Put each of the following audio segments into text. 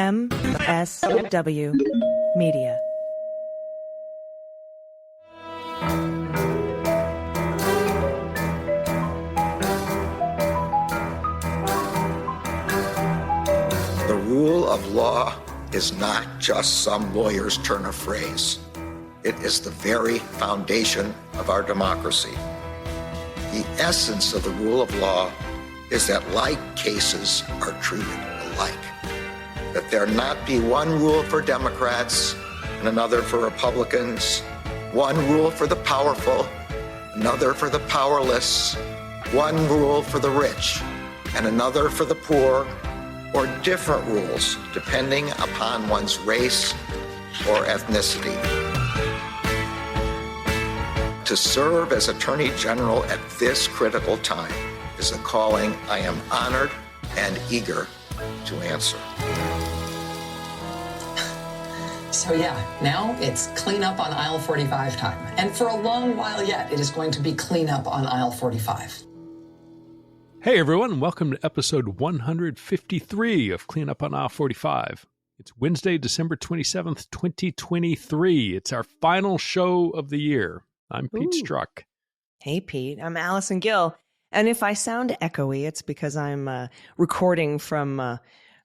MSW Media. The rule of law is not just some lawyer's turn of phrase. It is the very foundation of our democracy. The essence of the rule of law is that like cases are treated alike. That there not be one rule for Democrats and another for Republicans, one rule for the powerful, another for the powerless, one rule for the rich and another for the poor, or different rules depending upon one's race or ethnicity. To serve as Attorney General at this critical time is a calling I am honored and eager to answer. So now it's clean up on aisle 45 time. And for a long while yet, it is going to be clean up on aisle 45. Hey everyone, welcome to episode 153 of Clean Up on Aisle 45. It's Wednesday, December 27th, 2023. It's our final show of the year. I'm Pete Strzok. Hey Pete, I'm Allison Gill. And if I sound echoey, it's because I'm recording from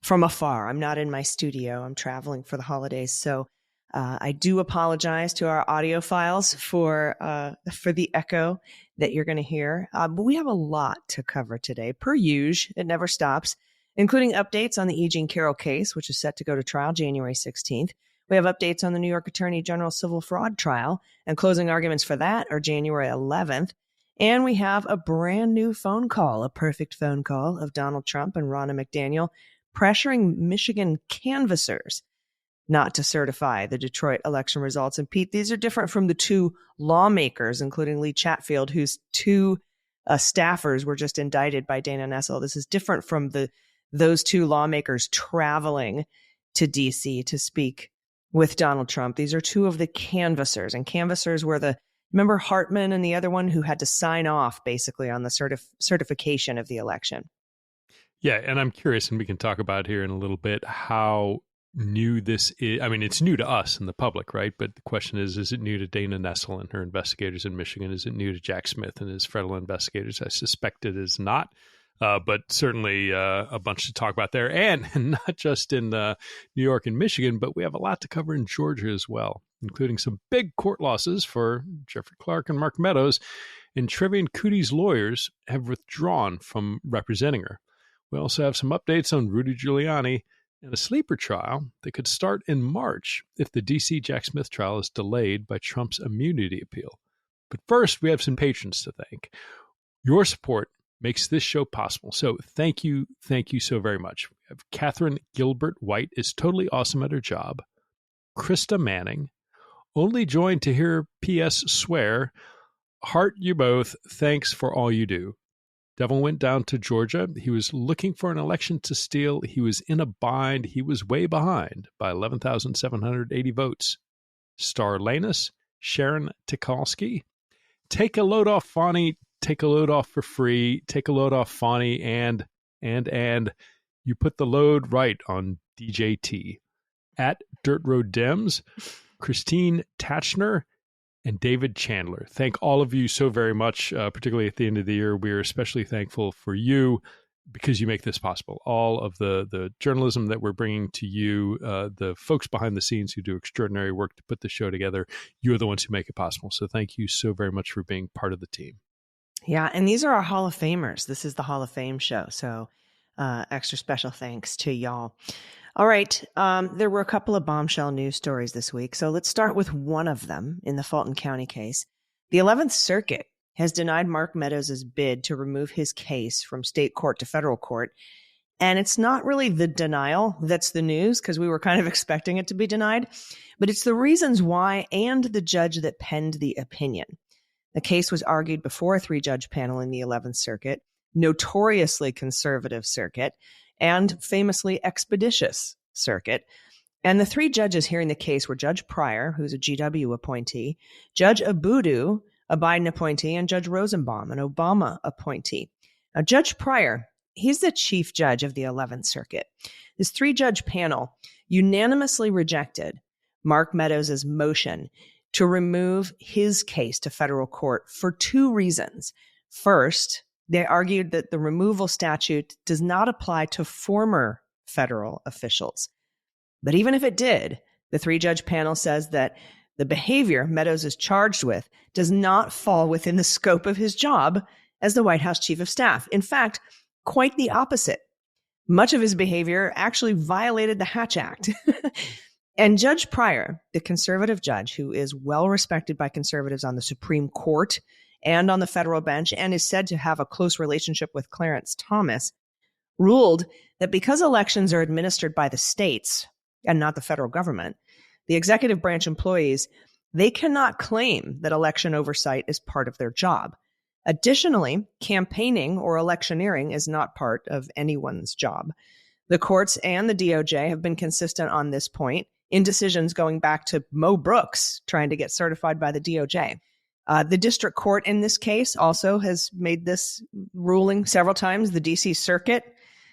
afar. I'm not in my studio. I'm traveling for the holidays. So I do apologize to our audiophiles for the echo that you're going to hear. But we have a lot to cover today. Per usual, it never stops, including updates on the E. Jean Carroll case, which is set to go to trial January 16th. We have updates on the New York Attorney General civil fraud trial, and closing arguments for that are January 11th. And we have a brand new phone call, a perfect phone call of Donald Trump and Ronna McDaniel pressuring Michigan canvassers not to certify the Detroit election results. And Pete, these are different from the two lawmakers, including Lee Chatfield, whose two staffers were just indicted by Dana Nessel. This is different from those two lawmakers traveling to D.C. to speak with Donald Trump. These are two of the canvassers, and canvassers were remember Hartman and the other one who had to sign off basically on the certification of the election. Yeah, and I'm curious, and we can talk about here in a little bit, how new this is. I mean, it's new to us and the public, right? But the question is it new to Dana Nessel and her investigators in Michigan? Is it new to Jack Smith and his federal investigators? I suspect it is not, but certainly a bunch to talk about there. And not just in New York and Michigan, but we have a lot to cover in Georgia as well, including some big court losses for Jeffrey Clark and Mark Meadows. And Trevian Kutti's lawyers have withdrawn from representing her. We also have some updates on Rudy Giuliani and a sleeper trial that could start in March if the D.C. Jack Smith trial is delayed by Trump's immunity appeal. But first, we have some patrons to thank. Your support makes this show possible, so thank you so very much. We have Catherine Gilbert White is totally awesome at her job. Krista Manning, only joined to hear P.S. swear, heart you both, thanks for all you do. Devil went down to Georgia. He was looking for an election to steal. He was in a bind. He was way behind by 11,780 votes. Star Lanus, Sharon Tikalski. Take a load off Fani. Take a load off for free. Take a load off Fani. And you put the load right on DJT. At Dirt Road Dems, Christine Tatchner, and David Chandler. Thank all of you so very much, particularly at the end of the year. We are especially thankful for you because you make this possible. All of the journalism that we're bringing to you, the folks behind the scenes who do extraordinary work to put the show together, you're the ones who make it possible. So thank you so very much for being part of the team. Yeah, and these are our Hall of Famers. This is the Hall of Fame show. So extra special thanks to y'all. All right. There were a couple of bombshell news stories this week. So let's start with one of them in the Fulton County case. The 11th Circuit has denied Mark Meadows' bid to remove his case from state court to federal court. And it's not really the denial that's the news, because we were kind of expecting it to be denied, but it's the reasons why and the judge that penned the opinion. The case was argued before a 3-judge panel in the 11th Circuit, notoriously conservative circuit, and famously expeditious circuit. And the 3 judges hearing the case were Judge Pryor, who's a GW appointee, Judge Abudu, a Biden appointee, and Judge Rosenbaum, an Obama appointee. Now, Judge Pryor He's the chief judge of the 11th Circuit. This 3-judge panel unanimously rejected Mark Meadows' motion to remove his case to federal court for 2 reasons. First, they argued that the removal statute does not apply to former federal officials. But even if it did, the 3-judge panel says that the behavior Meadows is charged with does not fall within the scope of his job as the White House chief of staff. In fact, quite the opposite. Much of his behavior actually violated the Hatch Act. And Judge Pryor, the conservative judge who is well respected by conservatives on the Supreme Court and on the federal bench and is said to have a close relationship with Clarence Thomas, ruled that because elections are administered by the states and not the federal government, the executive branch employees, they cannot claim that election oversight is part of their job. Additionally, campaigning or electioneering is not part of anyone's job. The courts and the DOJ have been consistent on this point in decisions going back to Mo Brooks trying to get certified by the DOJ. The district court in this case also has made this ruling several times, the DC Circuit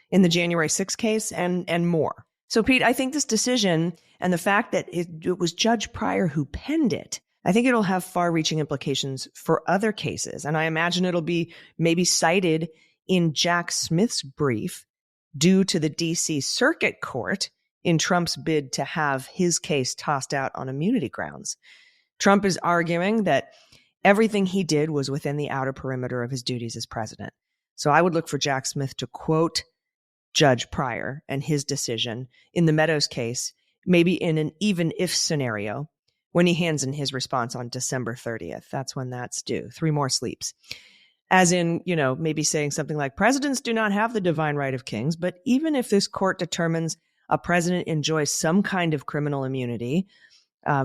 in the January 6th case and more. So, Pete, I think this decision and the fact that it was Judge Pryor who penned it, I think it'll have far-reaching implications for other cases. And I imagine it'll be maybe cited in Jack Smith's brief due to the DC Circuit Court in Trump's bid to have his case tossed out on immunity grounds. Trump is arguing that everything he did was within the outer perimeter of his duties as president. So I would look for Jack Smith to quote Judge Pryor and his decision in the Meadows case, maybe in an even if scenario, when he hands in his response on December 30th. That's when that's due. 3 more sleeps. As in, maybe saying something like, presidents do not have the divine right of kings, but even if this court determines a president enjoys some kind of criminal immunity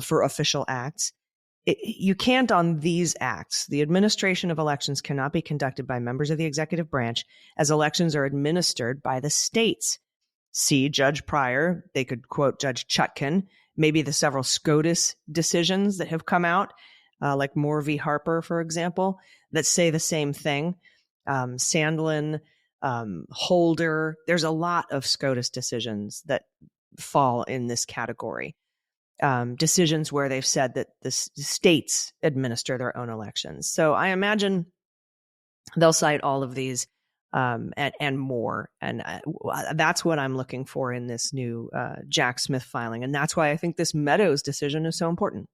for official acts, you can't on these acts. The administration of elections cannot be conducted by members of the executive branch as elections are administered by the states. See Judge Pryor. They could quote Judge Chutkan, maybe the several SCOTUS decisions that have come out, like Moore v. Harper, for example, that say the same thing. Sandlin, Holder, there's a lot of SCOTUS decisions that fall in this category. Decisions where they've said that the states administer their own elections. So I imagine they'll cite all of these and more. And that's what I'm looking for in this new Jack Smith filing. And that's why I think this Meadows decision is so important.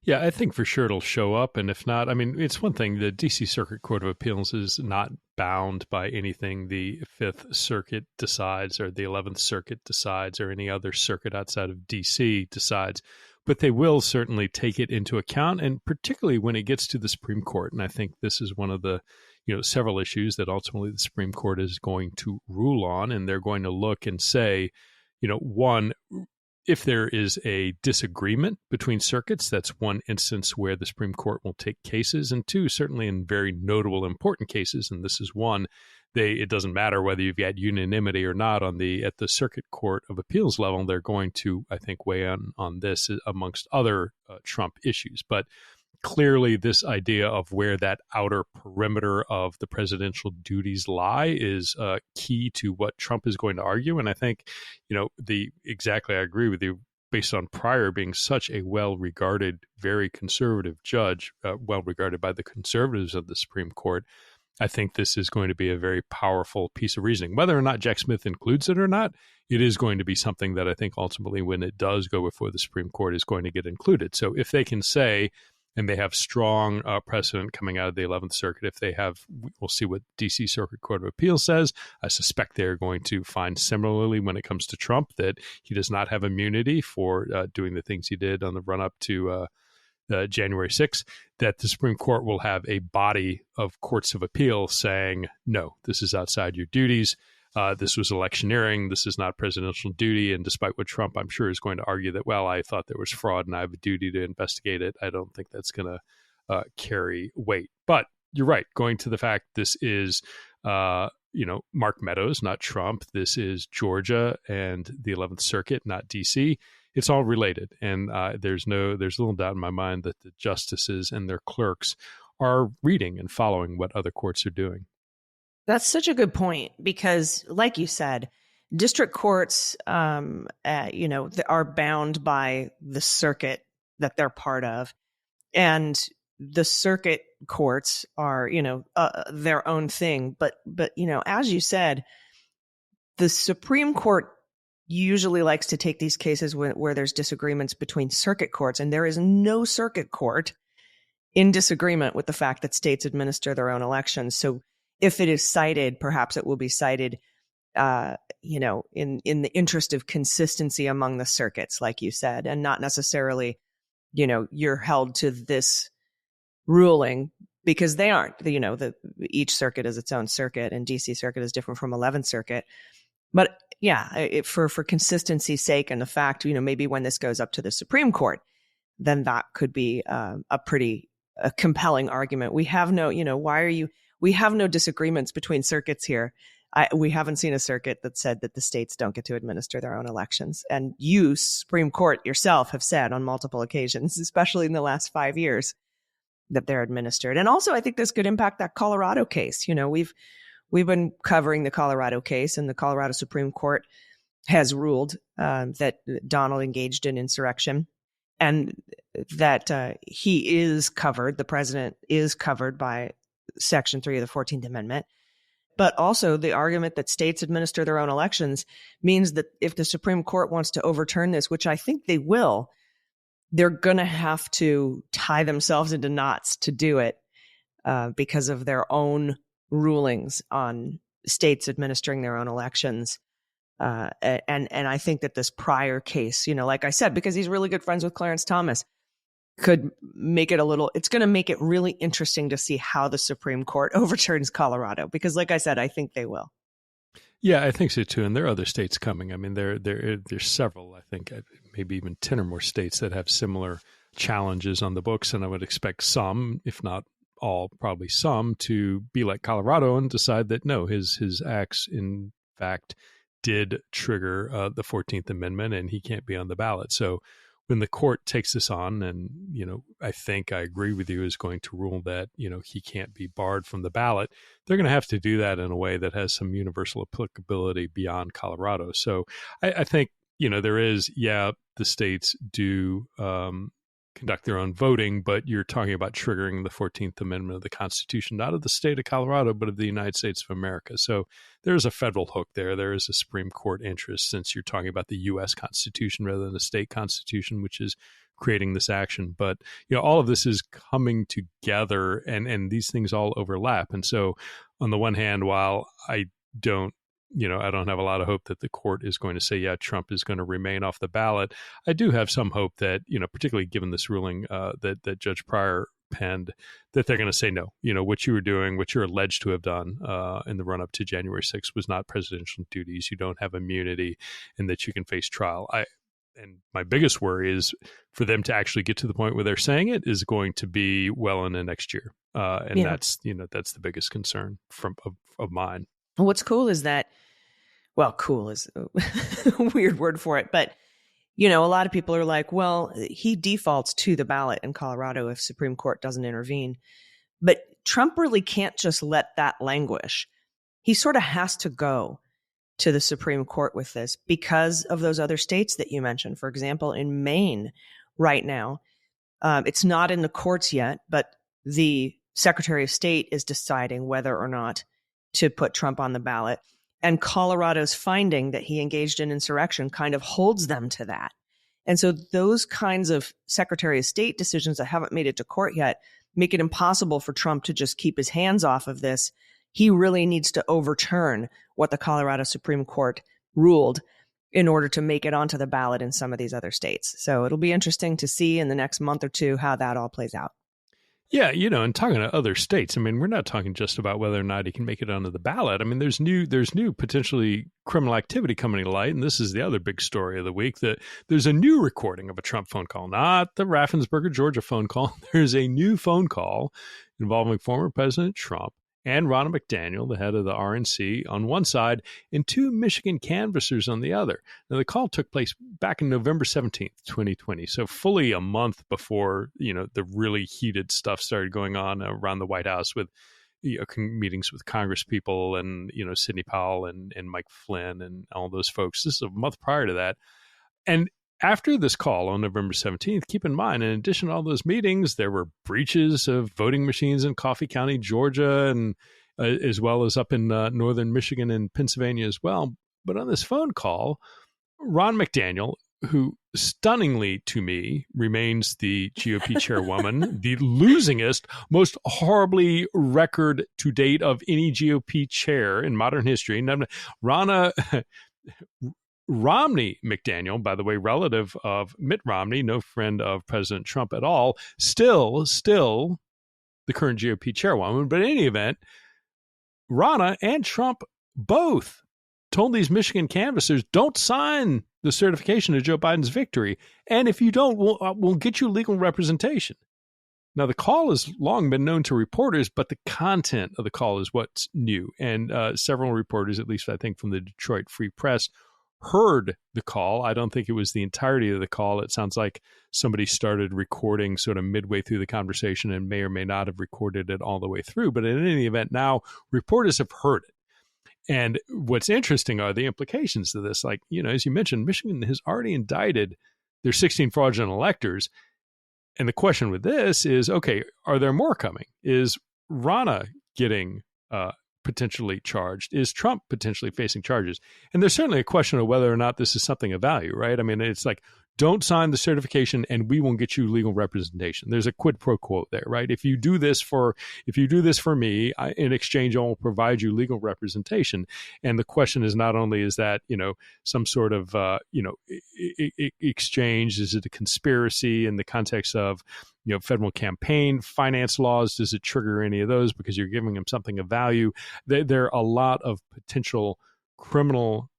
Yeah, I think for sure it'll show up. And if not, I mean, it's one thing. The D.C. Circuit Court of Appeals is not bound by anything the 5th Circuit decides or the 11th Circuit decides or any other circuit outside of D.C. decides. But they will certainly take it into account, and particularly when it gets to the Supreme Court. And I think this is one of the several issues that ultimately the Supreme Court is going to rule on. And they're going to look and say, one, if there is a disagreement between circuits, that's one instance where the Supreme Court will take cases. And 2, certainly in very notable, important cases, and this is one, it doesn't matter whether you've got unanimity or not at the Circuit Court of Appeals level. They're going to, I think, weigh on this amongst other Trump issues. But clearly, this idea of where that outer perimeter of the presidential duties lie is key to what Trump is going to argue. And I think, I agree with you, based on Pryor being such a well-regarded, very conservative judge, well-regarded by the conservatives of the Supreme Court. I think this is going to be a very powerful piece of reasoning. Whether or not Jack Smith includes it or not, it is going to be something that I think ultimately, when it does go before the Supreme Court, is going to get included. So if they can say, and they have strong precedent coming out of the 11th Circuit, we'll see what D.C. Circuit Court of Appeals says. I suspect they're going to find similarly when it comes to Trump that he does not have immunity for doing the things he did on the run-up to January 6th, that the Supreme Court will have a body of courts of appeal saying, no, this is outside your duties. This was electioneering. This is not presidential duty. And despite what Trump, I'm sure, is going to argue that, well, I thought there was fraud and I have a duty to investigate it, I don't think that's going to carry weight. But you're right. Going to the fact this is, Mark Meadows, not Trump. This is Georgia and the 11th Circuit, not D.C. It's all related. And there's little doubt in my mind that the justices and their clerks are reading and following what other courts are doing. That's such a good point because, like you said, district courts, are bound by the circuit that they're part of, and the circuit courts are, their own thing. But as you said, the Supreme Court usually likes to take these cases where there's disagreements between circuit courts, and there is no circuit court in disagreement with the fact that states administer their own elections. So if it is cited, perhaps it will be cited, in the interest of consistency among the circuits, like you said, and not necessarily, you're held to this ruling because they aren't. Each circuit is its own circuit, and DC Circuit is different from 11th Circuit. But yeah, for consistency's sake and the fact, maybe when this goes up to the Supreme Court, then that could be a pretty compelling argument. We have no, we have no disagreements between circuits here. We haven't seen a circuit that said that the states don't get to administer their own elections. And you, Supreme Court yourself, have said on multiple occasions, especially in the last 5 years, that they're administered. And also, I think this could impact that Colorado case. We've been covering the Colorado case, and the Colorado Supreme Court has ruled that Donald engaged in insurrection, and that he is covered, the president is covered by Section 3 of the 14th Amendment. But also the argument that states administer their own elections means that if the Supreme Court wants to overturn this, which I think they will, they're going to have to tie themselves into knots to do it because of their own rulings on states administering their own elections. And I think that this prior case, like I said, because he's really good friends with Clarence Thomas, could make it it's going to make it really interesting to see how the Supreme Court overturns Colorado, because like I said, I think they will. Yeah, I think so too. And there are other states coming. I mean, there's several, I think maybe even 10 or more states that have similar challenges on the books. And I would expect some, if not all, probably some, to be like Colorado and decide that no, his acts in fact did trigger the 14th Amendment and he can't be on the ballot. So when the court takes this on, and, I think I agree with you, is going to rule that, he can't be barred from the ballot, they're going to have to do that in a way that has some universal applicability beyond Colorado. So I think, there is, the states do conduct their own voting, but you're talking about triggering the 14th Amendment of the Constitution, not of the state of Colorado, but of the United States of America. So there's a federal hook there. There is a Supreme Court interest, since you're talking about the U.S. Constitution rather than the state constitution, which is creating this action. But, all of this is coming together, and these things all overlap. And so on the one hand, while I don't have a lot of hope that the court is going to say, Trump is going to remain off the ballot, I do have some hope that, particularly given this ruling that Judge Pryor penned, that they're going to say, no, what you were doing, what you're alleged to have done in the run up to January 6th was not presidential duties. You don't have immunity, and that you can face trial. And my biggest worry is for them to actually get to the point where they're saying it is going to be well into next year. That's the biggest concern of mine. What's cool is that, cool is a weird word for it, but, a lot of people are like, well, he defaults to the ballot in Colorado if Supreme Court doesn't intervene. But Trump really can't just let that languish. He sort of has to go to the Supreme Court with this because of those other states that you mentioned. For example, in Maine right now, it's not in the courts yet, but the Secretary of State is deciding whether or not to put Trump on the ballot. And Colorado's finding that he engaged in insurrection kind of holds them to that. And so those kinds of Secretary of State decisions that haven't made it to court yet make it impossible for Trump to just keep his hands off of this. He really needs to overturn what the Colorado Supreme Court ruled in order to make it onto the ballot in some of these other states. So it'll be interesting to see in the next month or two how that all plays out. Yeah, and talking to other states, I mean, we're not talking just about whether or not he can make it onto the ballot. I mean, there's new potentially criminal activity coming to light, and this is the other big story of the week, that there's a new recording of a Trump phone call, not the Raffensperger, Georgia phone call. There's a new phone call involving former President Trump and Ronna McDaniel, the head of the RNC, on one side, and two Michigan canvassers on the other. Now, the call took place back in November 17th, 2020, so fully a month before, the really heated stuff started going on around the White House with, meetings with Congress people and, Sidney Powell and Mike Flynn and all those folks. This is a month prior to that. And after this call on November 17th, keep in mind, in addition to all those meetings, there were breaches of voting machines in Coffee County, Georgia, and as well as up in northern Michigan and Pennsylvania as well. But on this phone call, Ron McDaniel, who stunningly to me remains the GOP chairwoman, the losingest, most horribly record to date of any GOP chair in modern history. Ronna Romney McDaniel, by the way, relative of Mitt Romney, no friend of President Trump at all, still the current GOP chairwoman. But in any event, Ronna and Trump both told these Michigan canvassers, don't sign the certification of Joe Biden's victory. And if you don't, we'll get you legal representation. Now, the call has long been known to reporters, but the content of the call is what's new. And several reporters, at least I think from the Detroit Free Press, heard the call. I don't think it was the entirety of the call. It sounds like somebody started recording sort of midway through the conversation and may or may not have recorded it all the way through. But in any event, now reporters have heard it. And what's interesting are the implications of this. Like, as you mentioned, Michigan has already indicted their 16 fraudulent electors. And the question with this is, okay, are there more coming? Is Ronna getting potentially charged? Is Trump potentially facing charges? And there's certainly a question of whether or not this is something of value, right? I mean, it's like, don't sign the certification and we won't get you legal representation. There's a quid pro quo there, right? If you do this for me, in exchange, I will provide you legal representation. And the question is not only is that, some sort of, exchange, is it a conspiracy in the context of, federal campaign finance laws? Does it trigger any of those because you're giving them something of value? There are a lot of potential criminal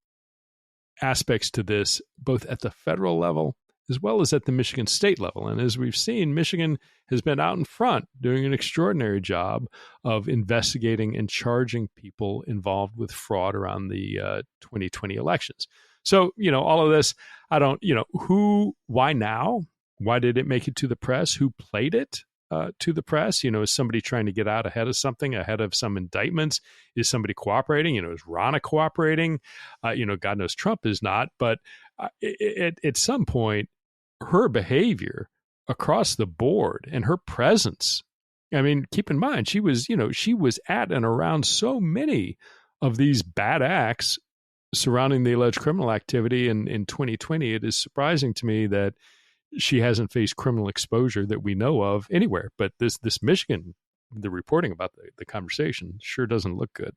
aspects to this, both at the federal level as well as at the Michigan state level. And as we've seen, Michigan has been out in front doing an extraordinary job of investigating and charging people involved with fraud around the 2020 elections. So, all of this, I don't, why now? Why did it make it to the press? Who played it to the press? Is somebody trying to get out ahead of something, ahead of some indictments? Is somebody cooperating? Is Ronna cooperating? God knows Trump is not. But at some point, her behavior across the board and her presence, I mean, keep in mind, she was at and around so many of these bad acts surrounding the alleged criminal activity in 2020. It is surprising to me that she hasn't faced criminal exposure that we know of anywhere. But this Michigan, the reporting about the conversation sure doesn't look good.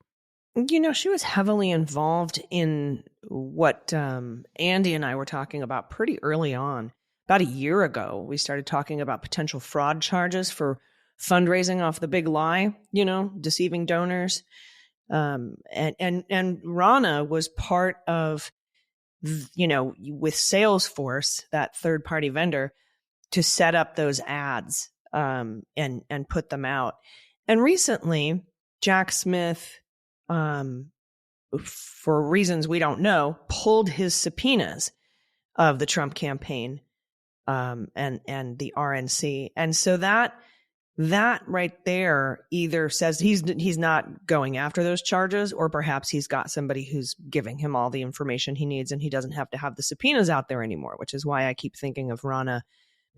She was heavily involved in what Andy and I were talking about pretty early on. About a year ago, we started talking about potential fraud charges for fundraising off the big lie, deceiving donors. And Ronna was part of, with Salesforce, that third party vendor, to set up those ads and put them out. And recently, Jack Smith, for reasons we don't know, pulled his subpoenas of the Trump campaign and the RNC. And so that right there either says he's not going after those charges, or perhaps he's got somebody who's giving him all the information he needs and he doesn't have to have the subpoenas out there anymore, which is why I keep thinking of Ronna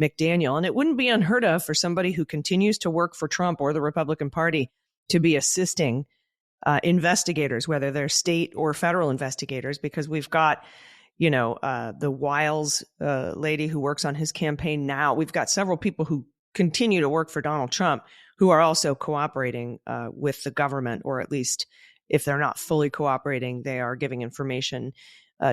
McDaniel. And it wouldn't be unheard of for somebody who continues to work for Trump or the Republican Party to be assisting investigators, whether they're state or federal investigators, because we've got, the Wiles lady who works on his campaign now. We've got several people who continue to work for Donald Trump who are also cooperating with the government, or at least if they're not fully cooperating, they are giving information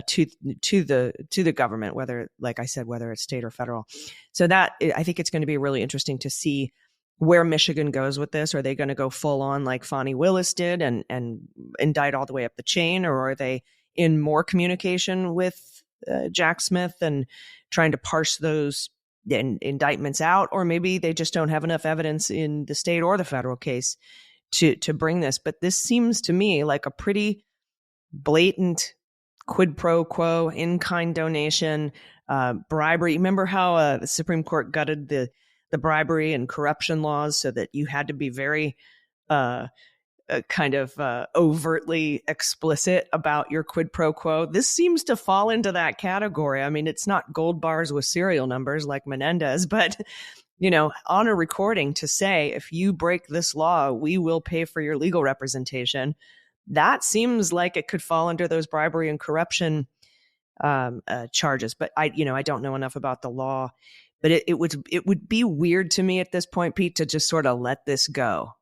to the government, whether, like I said, whether it's state or federal. So that, I think it's going to be really interesting to see where Michigan goes with this. Are they going to go full on like Fani Willis did and indict all the way up the chain, or are they in more communication with Jack Smith and trying to parse those indictments out? Or maybe they just don't have enough evidence in the state or the federal case to bring this. But this seems to me like a pretty blatant quid pro quo, in-kind donation, bribery. Remember how the Supreme Court gutted the bribery and corruption laws so that you had to be very kind of overtly explicit about your quid pro quo. This seems to fall into that category. I mean, it's not gold bars with serial numbers like Menendez, but, on a recording to say, if you break this law, we will pay for your legal representation. That seems like it could fall under those bribery and corruption charges. But I don't know enough about the law, but it would be weird to me at this point, Pete, to just sort of let this go,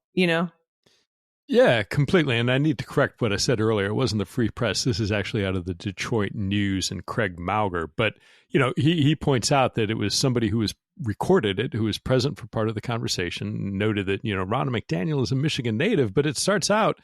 Yeah, completely. And I need to correct what I said earlier. It wasn't the Free Press. This is actually out of the Detroit News and Craig Mauger. But, he points out that it was somebody who was recorded it, who was present for part of the conversation, noted that, Ronna McDaniel is a Michigan native. But it starts out,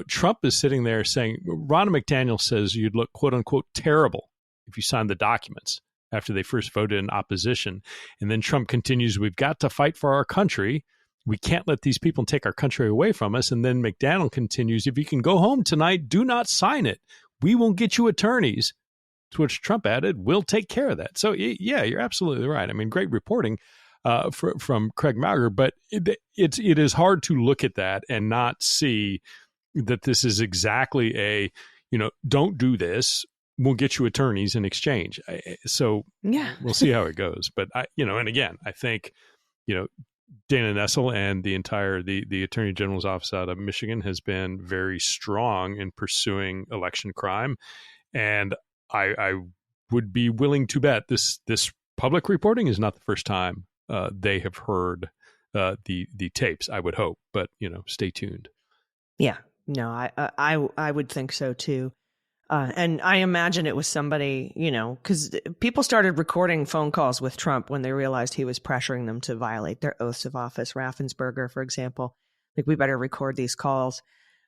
Trump is sitting there saying, Ronna McDaniel says you'd look, quote unquote, terrible if you signed the documents after they first voted in opposition. And then Trump continues, we've got to fight for our country. We can't let these people take our country away from us. And then McDaniel continues, if you can go home tonight, do not sign it. We won't get you attorneys. To which Trump added, we'll take care of that. So, yeah, you're absolutely right. I mean, great reporting from Craig Mauger, but it is hard to look at that and not see that this is exactly a, don't do this. We'll get you attorneys in exchange. So yeah, we'll see how it goes. But, and again, I think, Dana Nessel and the entire the Attorney General's office out of Michigan has been very strong in pursuing election crime, and I would be willing to bet this public reporting is not the first time they have heard the tapes. I would hope, but stay tuned. Yeah, no, I would think so too. And I imagine it was somebody, because people started recording phone calls with Trump when they realized he was pressuring them to violate their oaths of office. Raffensperger, for example, like, we better record these calls.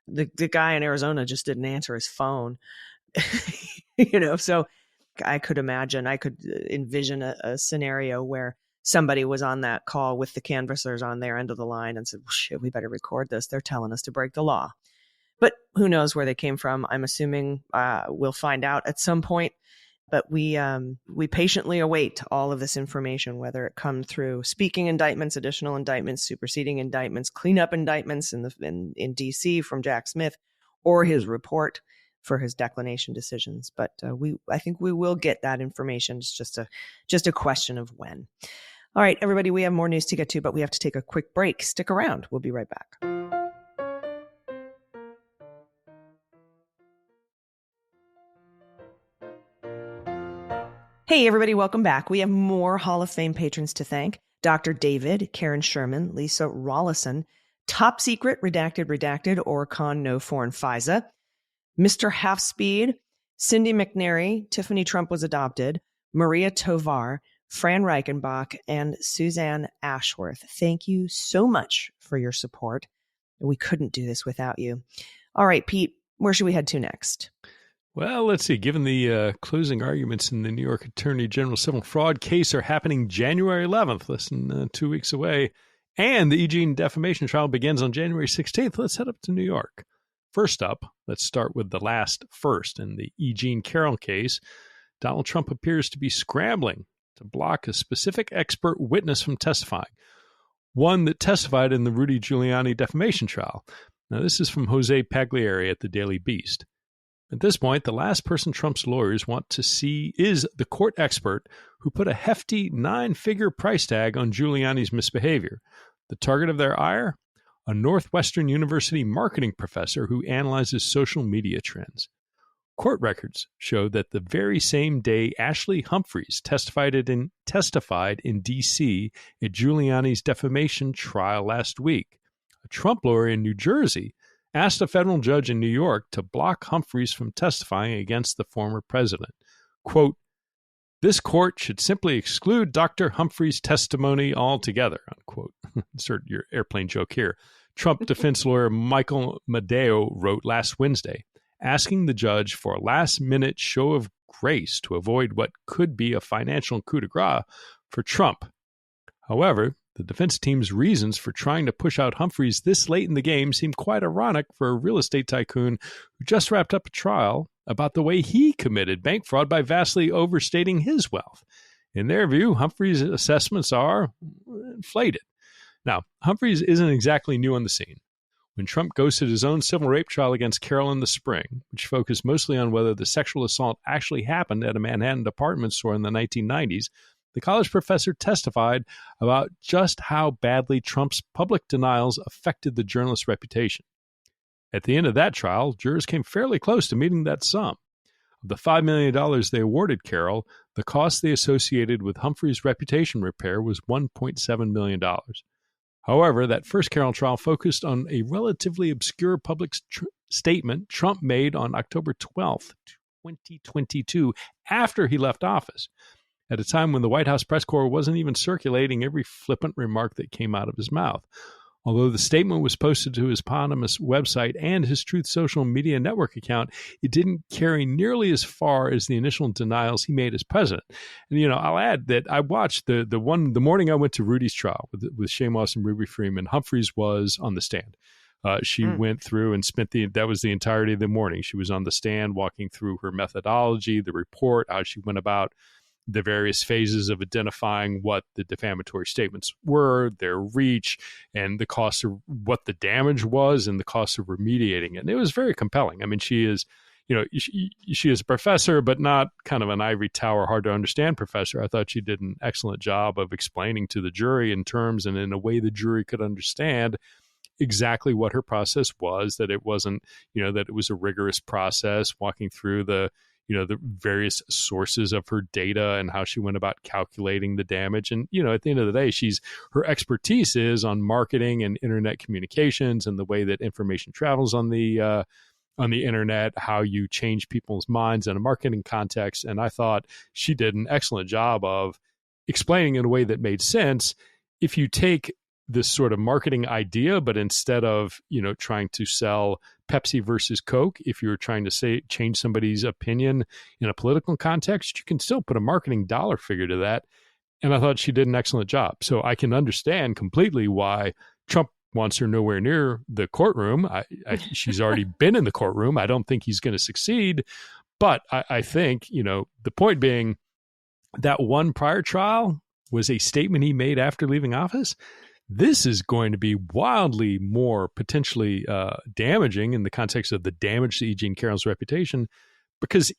The guy in Arizona just didn't answer his phone, so I could envision a scenario where somebody was on that call with the canvassers on their end of the line and said, well, shit, we better record this. They're telling us to break the law. But who knows where they came from? I'm assuming we'll find out at some point. But we patiently await all of this information, whether it come through speaking indictments, additional indictments, superseding indictments, cleanup indictments in D.C. from Jack Smith, or his report for his declination decisions. But I think we will get that information. It's just a question of when. All right, everybody, we have more news to get to, but we have to take a quick break. Stick around. We'll be right back. Hey, everybody, welcome back. We have more Hall of Fame patrons to thank. Dr. David, Karen Sherman, Lisa Rollison, Top Secret, Redacted, or Con No Foreign FISA, Mr. Half Speed, Cindy McNary, Tiffany Trump Was Adopted, Maria Tovar, Fran Reichenbach, and Suzanne Ashworth. Thank you so much for your support. We couldn't do this without you. All right, Pete, where should we head to next? Well, let's see. Given the closing arguments in the New York Attorney General civil fraud case are happening January 11th, less than 2 weeks away, and the E. Jean defamation trial begins on January 16th, let's head up to New York. First up, let's start with the last first. In the E. Jean Carroll case, Donald Trump appears to be scrambling to block a specific expert witness from testifying, one that testified in the Rudy Giuliani defamation trial. Now, this is from Jose Pagliari at the Daily Beast. At this point, the last person Trump's lawyers want to see is the court expert who put a hefty 9-figure price tag on Giuliani's misbehavior. The target of their ire? A Northwestern University marketing professor who analyzes social media trends. Court records show that the very same day Ashley Humphreys testified in D.C. at Giuliani's defamation trial last week, a Trump lawyer in New Jersey asked a federal judge in New York to block Humphreys from testifying against the former president. Quote, "This court should simply exclude Dr. Humphreys' testimony altogether," unquote. Insert your airplane joke here. Trump defense lawyer Michael Madeo wrote last Wednesday, asking the judge for a last-minute show of grace to avoid what could be a financial coup de grace for Trump. However, the defense team's reasons for trying to push out Humphreys this late in the game seem quite ironic for a real estate tycoon who just wrapped up a trial about the way he committed bank fraud by vastly overstating his wealth. In their view, Humphreys' assessments are inflated. Now, Humphreys isn't exactly new on the scene. when Trump ghosted his own civil rape trial against Carroll in the spring, which focused mostly on whether the sexual assault actually happened at a Manhattan department store in the 1990s, the college professor testified about just how badly Trump's public denials affected the journalist's reputation. At the end of that trial, jurors came fairly close to meeting that sum. Of the $5 million they awarded Carroll, the cost they associated with Humphrey's reputation repair was $1.7 million. However, that first Carroll trial focused on a relatively obscure public statement Trump made on October 12th, 2022, after he left office, at a time when the White House press corps wasn't even circulating every flippant remark that came out of his mouth. Although the statement was posted to his eponymous website and his Truth Social media network account, it didn't carry nearly as far as the initial denials he made as president. And, I'll add that I watched the morning I went to Rudy's trial with Shane Moss and Ruby Freeman. Humphreys was on the stand. She went through and that was the entirety of the morning. She was on the stand walking through her methodology, the report, how she went about the various phases of identifying what the defamatory statements were, their reach, and the cost of what the damage was and the cost of remediating it. And it was very compelling. I mean, she is, she is a professor, but not kind of an ivory tower, hard to understand professor. I thought she did an excellent job of explaining to the jury in terms and in a way the jury could understand exactly what her process was, that it wasn't, that it was a rigorous process, walking through the various sources of her data and how she went about calculating the damage. And, at the end of the day, her expertise is on marketing and internet communications and the way that information travels on the internet, how you change people's minds in a marketing context. And I thought she did an excellent job of explaining in a way that made sense. If you take this sort of marketing idea, but instead of, trying to sell Pepsi versus Coke, if you're trying to change somebody's opinion in a political context, you can still put a marketing dollar figure to that. And I thought she did an excellent job. So I can understand completely why Trump wants her nowhere near the courtroom. She's already been in the courtroom. I don't think he's going to succeed. But I think, the point being that one prior trial was a statement he made after leaving office. This is going to be wildly more potentially damaging in the context of the damage to E. Jean Carroll's reputation, because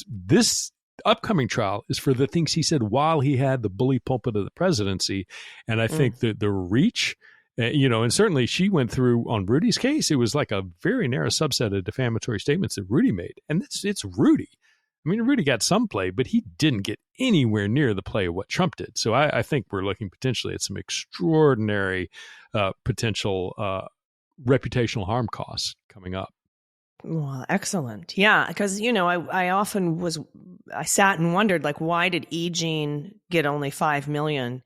this upcoming trial is for the things he said while he had the bully pulpit of the presidency. And I think that the reach, and certainly she went through on Rudy's case, it was like a very narrow subset of defamatory statements that Rudy made. And it's Rudy. I mean, Rudy got some play, but he didn't get anywhere near the play of what Trump did. So I think we're looking potentially at some extraordinary potential reputational harm costs coming up. Well, excellent. Yeah, because, I sat and wondered, why did E. Jean get only $5 million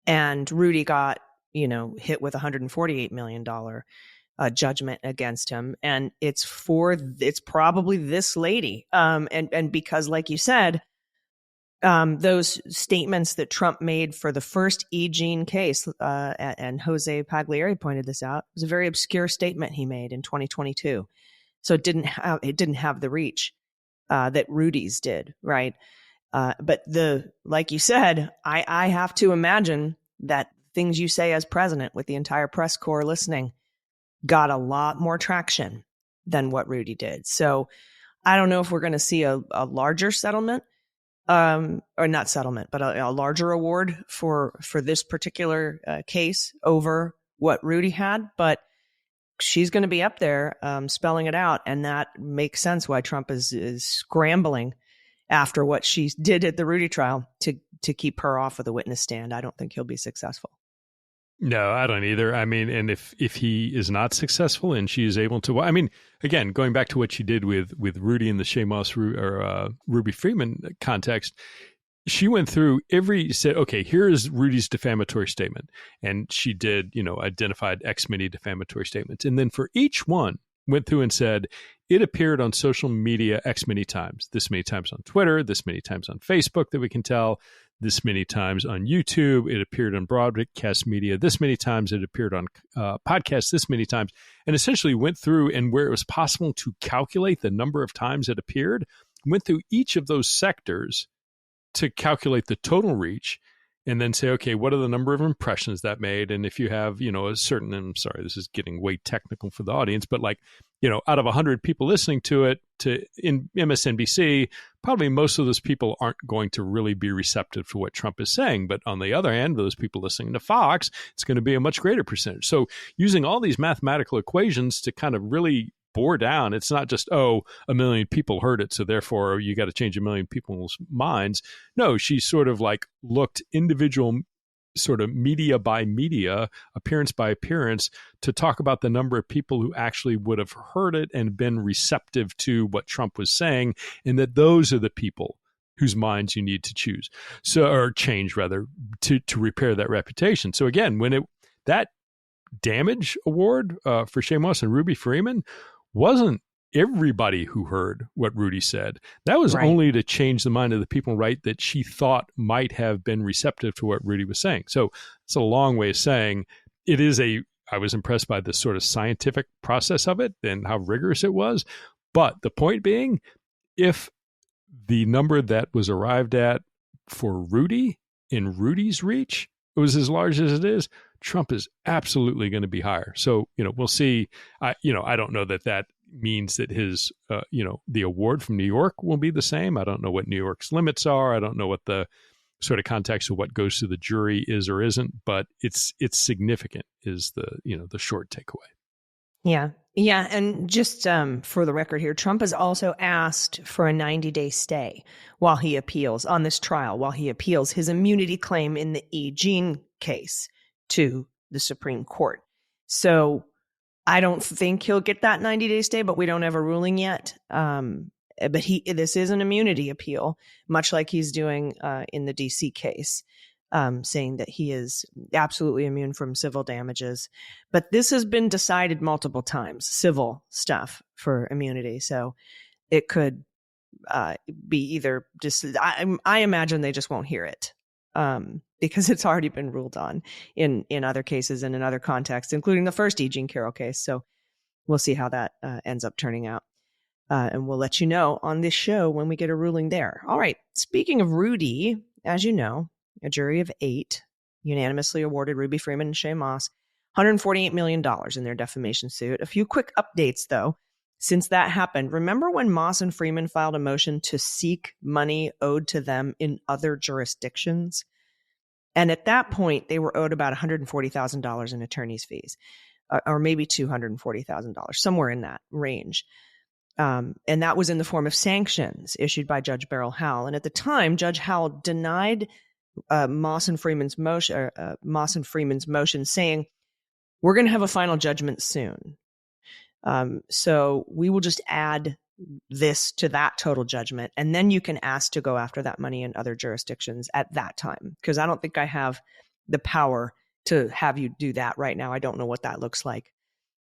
and Rudy got, hit with $148 million judgment against him? And it's probably this lady. And because, like you said, those statements that Trump made for the first E. Jean case, and Jose Pagliari pointed this out, it was a very obscure statement he made in 2022. So it didn't have the reach that Rudy's did, right? But like you said, I have to imagine that things you say as president with the entire press corps listening got a lot more traction than what Rudy did. So I don't know if we're going to see a larger settlement, or not settlement, but a larger award for this particular case over what Rudy had. But she's going to be up there spelling it out. And that makes sense why Trump is scrambling after what she did at the Rudy trial to keep her off of the witness stand. I don't think he'll be successful. No, I don't either. I mean, and if he is not successful and she is able to, I mean, again, going back to what she did with Rudy in the Shane Moss or Ruby Freeman context, she went through said, okay, here is Rudy's defamatory statement. And she did, identified X many defamatory statements. And then for each one, went through and said, it appeared on social media X many times, this many times on Twitter, this many times on Facebook that we can tell, this many times on YouTube, it appeared on broadcast media, this many times, it appeared on podcasts, this many times, and essentially went through and where it was possible to calculate the number of times it appeared, went through each of those sectors to calculate the total reach and then say, okay, what are the number of impressions that made? And if you have, a certain, I'm sorry, this is getting way technical for the audience, but like, out of 100 people listening to it in MSNBC, probably most of those people aren't going to really be receptive to what Trump is saying. But on the other hand, those people listening to Fox, it's going to be a much greater percentage. So using all these mathematical equations to kind of really bore down, it's not just, a million people heard it, so therefore you got to change a million people's minds. No, she sort of like looked individual sort of media by media, appearance by appearance, to talk about the number of people who actually would have heard it and been receptive to what Trump was saying, and that those are the people whose minds you need to choose. So, or change rather, to repair that reputation. So again, when that damage award for Shane Moss and Ruby Freeman wasn't everybody who heard what Rudy said. That was only to change the mind of the people, that she thought might have been receptive to what Rudy was saying. So it's a long way of saying I was impressed by the sort of scientific process of it and how rigorous it was. But the point being, if the number that was arrived at for Rudy in Rudy's reach was as large as it is, Trump is absolutely going to be higher. So, we'll see. I don't know that means that his, the award from New York will be the same. I don't know what New York's limits are. I don't know what the sort of context of what goes to the jury is or isn't, but it's significant is the short takeaway. Yeah. Yeah. And just for the record here, Trump has also asked for a 90-day stay while he appeals on this trial, while he appeals his immunity claim in the E. Jean case to the Supreme Court. So I don't think he'll get that 90-day stay, but we don't have a ruling yet. But this is an immunity appeal, much like he's doing in the DC case, saying that he is absolutely immune from civil damages. But this has been decided multiple times, civil stuff for immunity. So it could be either just, I imagine they just won't hear it. Because it's already been ruled on in other cases and in other contexts, including the first E. Jean Carroll case. So we'll see how that ends up turning out. And we'll let you know on this show when we get a ruling there. All right. Speaking of Rudy, as you know, a jury of 8 unanimously awarded Ruby Freeman and Shane Moss $148 million in their defamation suit. A few quick updates, though, since that happened. Remember when Moss and Freeman filed a motion to seek money owed to them in other jurisdictions? And at that point, they were owed about $140,000 in attorney's fees, or maybe $240,000, somewhere in that range. And that was in the form of sanctions issued by Judge Beryl Howell. And at the time, Judge Howell denied Moss and Freeman's motion, saying, "We're going to have a final judgment soon. So we will just add this to that total judgment, and then you can ask to go after that money in other jurisdictions at that time, because I don't think I have the power to have you do that right now. I don't know what that looks like.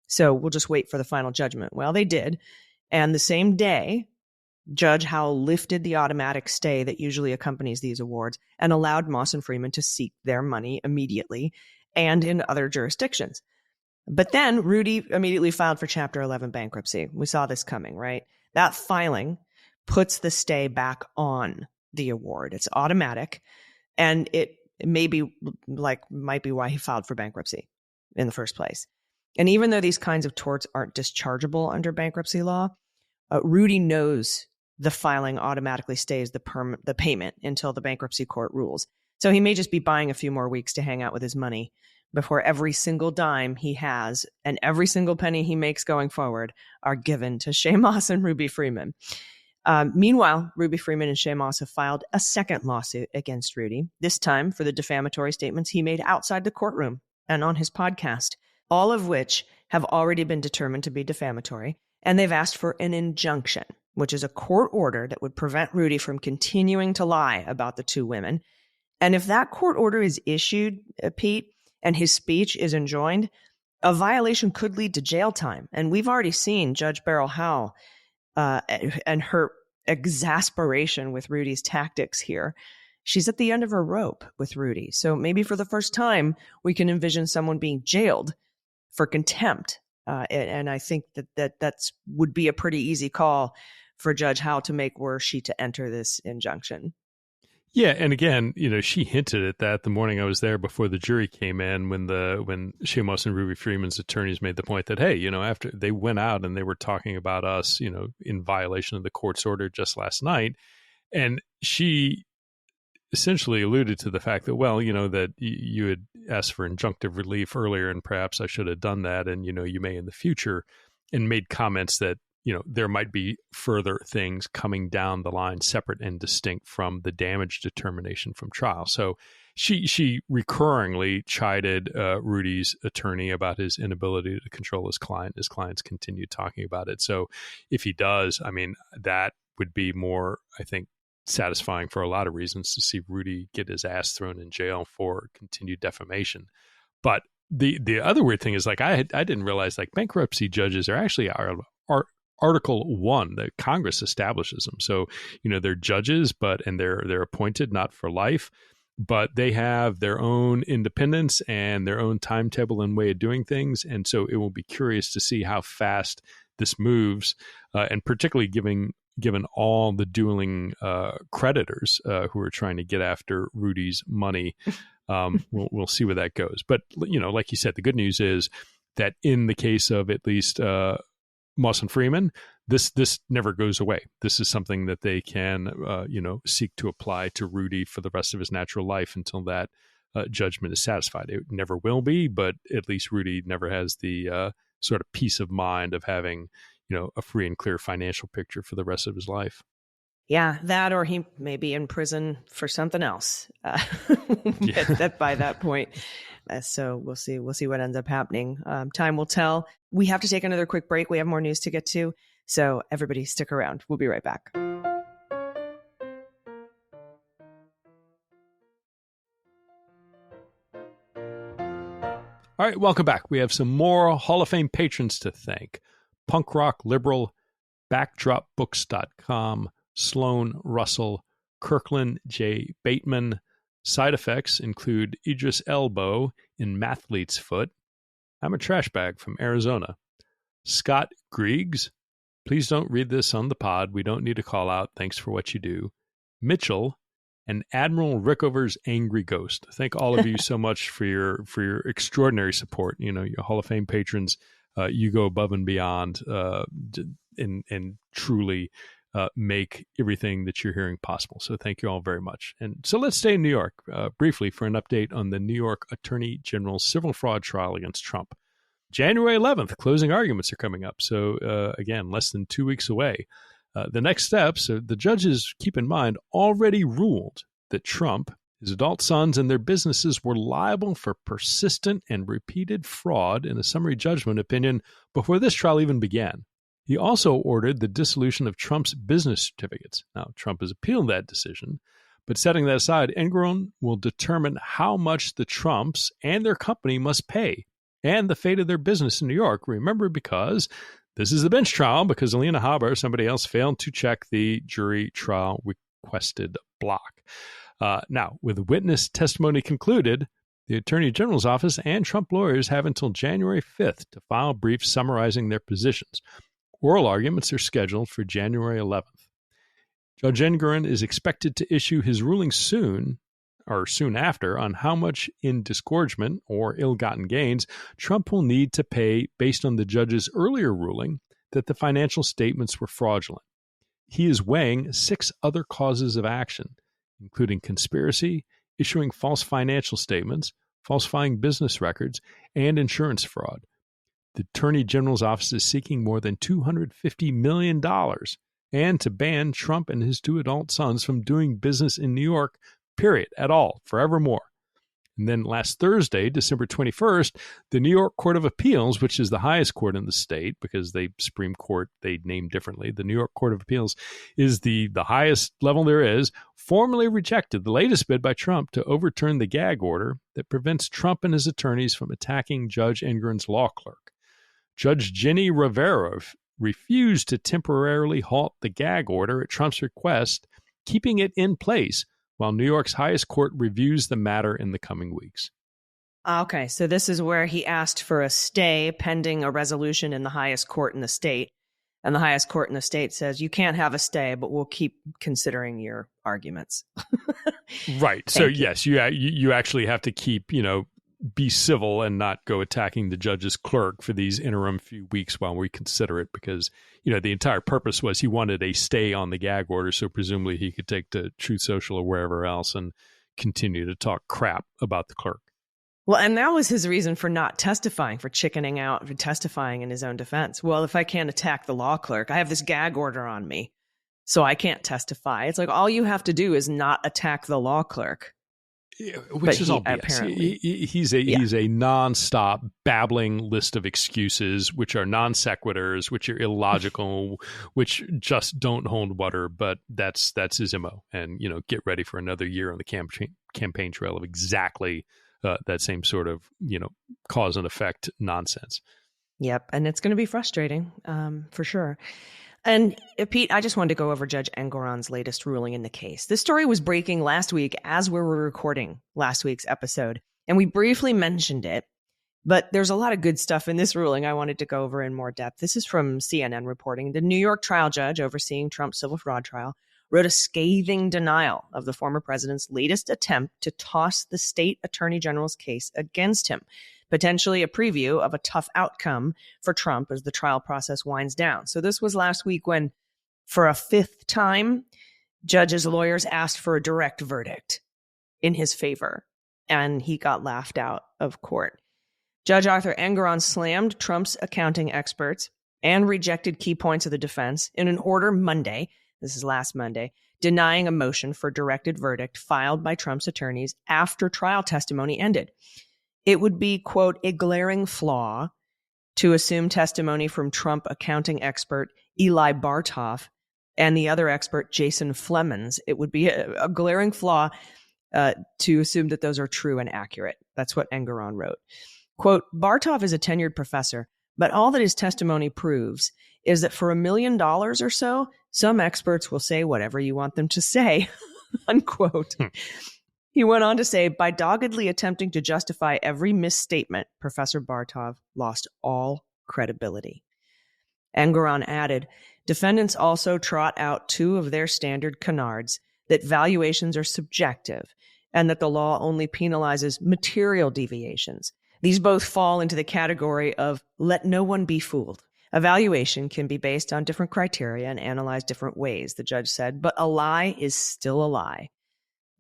So we'll just wait for the final judgment." Well, they did. And the same day, Judge Howell lifted the automatic stay that usually accompanies these awards and allowed Moss and Freeman to seek their money immediately and in other jurisdictions. But then Rudy immediately filed for Chapter 11 bankruptcy. We saw this coming, right? That filing puts the stay back on the award. It's automatic, and it might be why he filed for bankruptcy in the first place. And even though these kinds of torts aren't dischargeable under bankruptcy law, Rudy knows the filing automatically stays the payment until the bankruptcy court rules. So he may just be buying a few more weeks to hang out with his money before every single dime he has and every single penny he makes going forward are given to Shane Moss and Ruby Freeman. Meanwhile, Ruby Freeman and Shane Moss have filed a second lawsuit against Rudy, this time for the defamatory statements he made outside the courtroom and on his podcast, all of which have already been determined to be defamatory. And they've asked for an injunction, which is a court order that would prevent Rudy from continuing to lie about the two women. And if that court order is issued, Pete, and his speech is enjoined, a violation could lead to jail time. And we've already seen Judge Beryl Howell and her exasperation with Rudy's tactics here. She's at the end of her rope with Rudy. So maybe for the first time, we can envision someone being jailed for contempt. And I think that's would be a pretty easy call for Judge Howell to make were she to enter this injunction. Yeah, and again, she hinted at that the morning I was there before the jury came in when Shamos and Ruby Freeman's attorneys made the point that, hey, after they went out and they were talking about us, in violation of the court's order just last night, and she essentially alluded to the fact that, well, that you had asked for injunctive relief earlier and perhaps I should have done that, and, you may in the future, and made comments that, there might be further things coming down the line separate and distinct from the damage determination from trial. So she recurringly chided Rudy's attorney about his inability to control his client. His clients continued talking about it. So if he does, that would be more, I think, satisfying for a lot of reasons to see Rudy get his ass thrown in jail for continued defamation. But the other weird thing is, like, I didn't realize, like, bankruptcy judges are actually Article 1 that Congress establishes them. So, they're judges, and they're appointed not for life, but they have their own independence and their own timetable and way of doing things. And so it will be curious to see how fast this moves, and particularly given all the dueling creditors who are trying to get after Rudy's money. We'll see where that goes. But, like you said, the good news is that in the case of at least Moss and Freeman, this never goes away. This is something that they can, seek to apply to Rudy for the rest of his natural life until that judgment is satisfied. It never will be, but at least Rudy never has the sort of peace of mind of having, a free and clear financial picture for the rest of his life. Yeah, that, or he may be in prison for something else Yeah. that by that point. So we'll see what ends up happening. Time will tell. We have to take another quick break. We have more news to get to. So everybody stick around. We'll be right back. All right, welcome back. We have some more Hall of Fame patrons to thank. Punk Rock Liberal, BackdropBooks.com, Sloan Russell, Kirkland J. Bateman. Side effects include Idris Elbow in Mathlete's Foot. I'm a trash bag from Arizona. Scott Griggs. Please don't read this on the pod. We don't need a call out. Thanks for what you do. Mitchell and Admiral Rickover's Angry Ghost. Thank all of you so much for your extraordinary support. Your Hall of Fame patrons. You go above and beyond and truly make everything that you're hearing possible. So thank you all very much. And so let's stay in New York briefly for an update on the New York Attorney General's civil fraud trial against Trump. January 11th, closing arguments are coming up. So again, less than 2 weeks away. The next steps, the judges, keep in mind, already ruled that Trump, his adult sons, and their businesses were liable for persistent and repeated fraud in a summary judgment opinion before this trial even began. He also ordered the dissolution of Trump's business certificates. Now, Trump has appealed that decision, but setting that aside, Engoron will determine how much the Trumps and their company must pay and the fate of their business in New York. Remember, because this is a bench trial, because Alina Haber or somebody else failed to check the jury trial requested block. Now, with witness testimony concluded, the Attorney General's office and Trump lawyers have until January 5th to file briefs summarizing their positions. Oral arguments are scheduled for January 11th. Judge Engoron is expected to issue his ruling soon after on how much in disgorgement or ill-gotten gains Trump will need to pay based on the judge's earlier ruling that the financial statements were fraudulent. He is weighing 6 other causes of action, including conspiracy, issuing false financial statements, falsifying business records, and insurance fraud. The Attorney General's office is seeking more than $250 million and to ban Trump and his 2 adult sons from doing business in New York, period, at all, forevermore. And then last Thursday, December 21st, the New York Court of Appeals, which is the highest court in the state because the Supreme Court, they name differently. The New York Court of Appeals is the highest level there is, formally rejected the latest bid by Trump to overturn the gag order that prevents Trump and his attorneys from attacking Judge Engoron's law clerk. Judge Jenny Rivera refused to temporarily halt the gag order at Trump's request, keeping it in place while New York's highest court reviews the matter in the coming weeks. Okay, so this is where he asked for a stay pending a resolution in the highest court in the state. And the highest court in the state says, you can't have a stay, but we'll keep considering your arguments. Right. So yes, you actually have to keep, be civil and not go attacking the judge's clerk for these interim few weeks while we consider it, because, the entire purpose was he wanted a stay on the gag order. So presumably he could take to Truth Social or wherever else and continue to talk crap about the clerk. Well, and that was his reason for not testifying, for chickening out, for testifying in his own defense. Well, if I can't attack the law clerk, I have this gag order on me, so I can't testify. It's like all you have to do is not attack the law clerk. Which is all BS. Apparently, he's a nonstop babbling list of excuses, which are non sequiturs, which are illogical, which just don't hold water. But that's his MO. And get ready for another year on the campaign trail of exactly that same sort of cause and effect nonsense. Yep, and it's going to be frustrating for sure. And Pete, I just wanted to go over Judge Engoron's latest ruling in the case. This story was breaking last week as we were recording last week's episode, and we briefly mentioned it, but there's a lot of good stuff in this ruling I wanted to go over in more depth. This is from CNN reporting. The New York trial judge overseeing Trump's civil fraud trial wrote a scathing denial of the former president's latest attempt to toss the state attorney general's case against him, potentially a preview of a tough outcome for Trump as the trial process winds down. So this was last week when, for a fifth time, judge's lawyers asked for a direct verdict in his favor, and he got laughed out of court. Judge Arthur Engoron slammed Trump's accounting experts and rejected key points of the defense in an order Monday, this is last Monday, denying a motion for directed verdict filed by Trump's attorneys after trial testimony ended. It would be, quote, a glaring flaw to assume testimony from Trump accounting expert Eli Bartoff and the other expert, Jason Flemons. It would be a glaring flaw to assume that those are true and accurate. That's what Engoron wrote. Quote, Bartoff is a tenured professor, but all that his testimony proves is that for $1 million or so, some experts will say whatever you want them to say, unquote. He went on to say, by doggedly attempting to justify every misstatement, Professor Bartoff lost all credibility. Engoron added, defendants also trot out two of their standard canards, that valuations are subjective and that the law only penalizes material deviations. These both fall into the category of let no one be fooled. A valuation can be based on different criteria and analyzed different ways, the judge said, but a lie is still a lie.